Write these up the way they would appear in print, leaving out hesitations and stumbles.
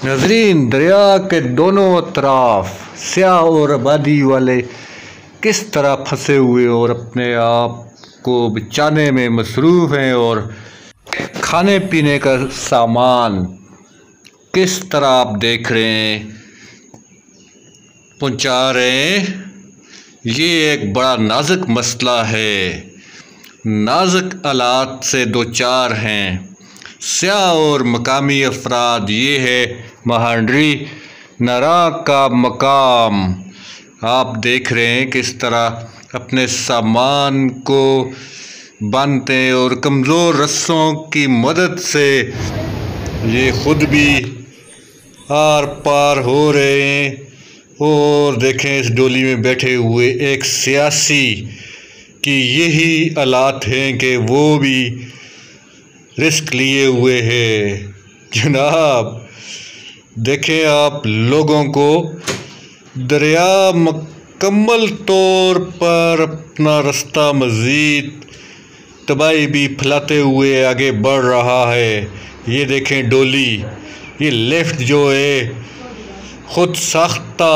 नजरीन, दरिया के दोनों तरफ स्याह और आबादी वाले किस तरह फंसे हुए और अपने आप को बचाने में मसरूफ़ हैं और खाने पीने का सामान किस तरह आप देख रहे हैं पहुंचा रहे हैं। ये एक बड़ा नाजुक मसला है, नाजुक हालात से दो चार हैं स्याह और मकामी अफराद। ये है महांडरी नरा का मकाम। आप देख रहे हैं किस तरह अपने सामान को बांधते हैं और कमज़ोर रस्सों की मदद से ये खुद भी आर पार हो रहे हैं। और देखें इस डोली में बैठे हुए एक सियासी की यही हालात हैं कि वो भी रिस्क लिए हुए हैं। जनाब देखें आप लोगों को दरिया मुकम्मल तौर पर अपना रास्ता मज़ीद तबाही भी फैलाते हुए आगे बढ़ रहा है। ये देखें डोली, ये लिफ्ट जो है खुद साख्ता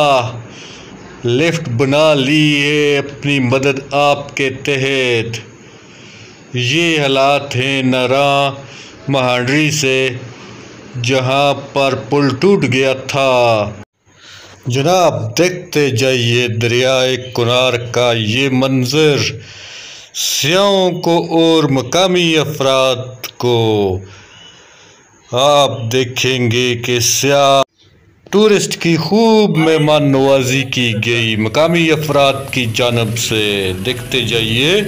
लिफ्ट बना ली है अपनी मदद आपके तहत। ये हालात हैं नरा महांडरी से जहाँ पर पुल टूट गया था। जनाब देखते जाइए दरियाए कुनार का ये मंजर, स्याहों को और मकामी अफराद को आप देखेंगे कि स्याह टूरिस्ट की खूब मेहमान नवाजी की गई मकामी अफराद की जानब से। देखते जाइए।